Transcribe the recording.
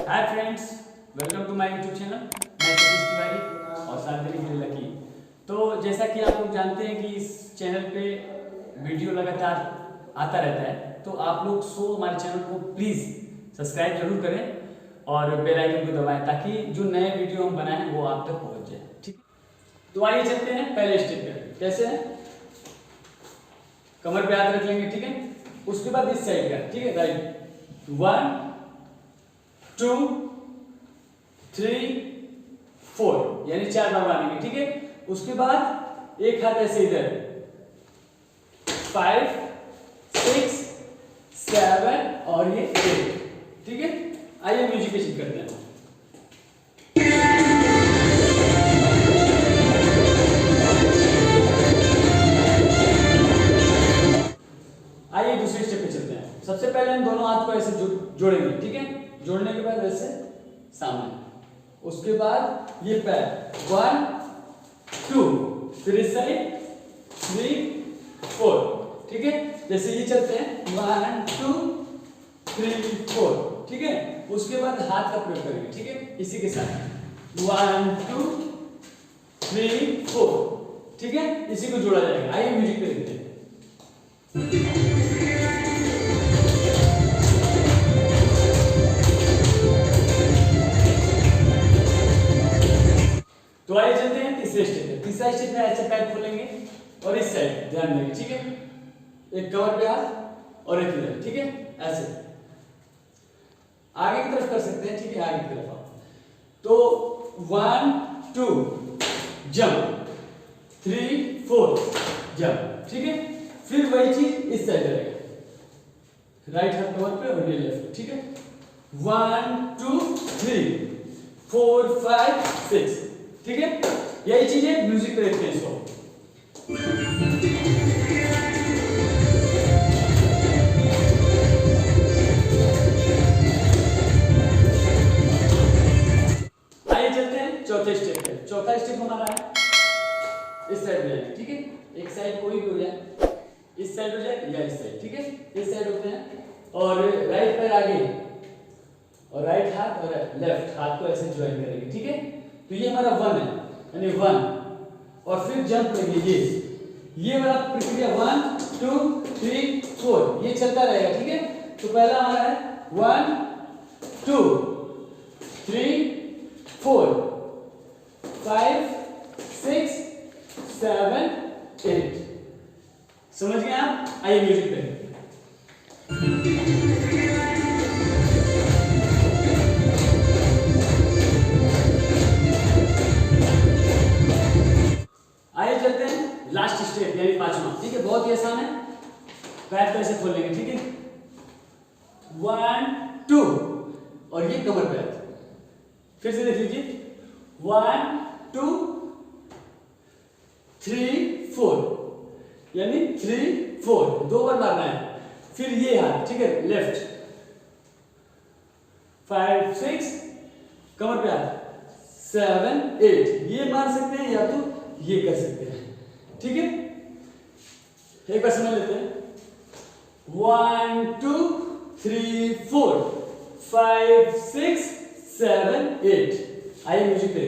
Hi friends, welcome to my YouTube channel. मैं सतीश तिवारी और साथ में लकी। तो जैसा कि आप लोग जानते हैं कि इस चैनल पे वीडियो लगातार आता रहता है, तो आप लोग हमारे चैनल को प्लीज़ सब्सक्राइब जरूर करें और बेल आइकन को दबाएं ताकि जो नए वीडियो हम बनाएं वो आप तक पहुंच जाए। ठीक, तो आइए चलते हैं पहले स्टेप पे। कैसे है? कमर पे हाथ रख लेंगे, ठीक है। उसके बाद इस साइड का, ठीक है, राइट। 1 2 3 4 यानी 4 बार मारेंगे, ठीक है। उसके बाद एक हाथ ऐसे इधर 5 6 7 और ये 8, ठीक है। आइए म्यूजिक पे शिफ्ट करते हैं। आइए दूसरे स्टेप पे चलते हैं। सबसे पहले हम दोनों हाथ को ऐसे जोड़ेंगे, ठीक है। जोड़ने के बाद ऐसे सामने, उसके बाद ये पैर 1 2, फिर इस साइड 3 4, ठीक है। जैसे ये चलते हैं 1 2 3 4, ठीक है। उसके बाद हाथ का प्रयोग करेंगे, ठीक है, इसी के साथ 1 2 3 4, ठीक है। इसी को जोड़ा जाएगा। आइए म्यूजिक पे देखते हैं। तो आइए चलते हैं तीसरे स्टेप पे। तीसरा स्टेप में ऐसे पैर खोलेंगे और इस साइड ध्यान देंगे, ठीक है। एक कमर पे हाथ और एक इधर, ठीक है। ऐसे आगे की तरफ कर सकते हैं, ठीक है, आगे की तरफ आप। तो 1 2 जंप, 3 4 जंप, ठीक है। फिर वही चीज इस साइड रहेगा, राइट हाथ कमर पे और ये लेफ्ट, ठीक है। 1 2 3 4 5 6, ठीक है। यही चीजें म्यूजिक पे देखते हैं इसको। आइए चलते हैं चौथे स्टेप पे। चौथा स्टेप हमारा है इस साइड में, ठीक है। एक साइड कोई भी हो जाए, इस साइड हो जाए या इस साइड, ठीक है। इस साइड होते हैं और राइट पैर आगे और राइट हाथ और लेफ्ट हाथ को ऐसे ज्वाइन करेंगे, ठीक है। तो ये हमारा 1 है, यानी 1 और फिर जंप करेंगे। ये वाला प्रक्रिया 1 2 3 4 ये चलता रहेगा, ठीक है। तो पहला हमारा है 1 2 3 4 5 6 7 8। समझ गए आप? आइए म्यूजिक पे। आइए चलते हैं लास्ट स्टेप यानी पांचवा, ठीक है। बहुत ही आसान है। पैर को ऐसे खोल लेंगे, ठीक है। 1 2 और ये कमर पे हाथ। फिर से देख लीजिए 1 2 3 4 यानी 3 4 दो बार मारना है। फिर ये हाथ, ठीक है, लेफ्ट 5 6 कमर पे हाथ 7 8 ये मार सकते हैं या तो ये कर सकते हैं, ठीक है। एक बार समझ लेते हैं। 1 2 3 4 5 6 7 8। आइए म्यूजिक पे।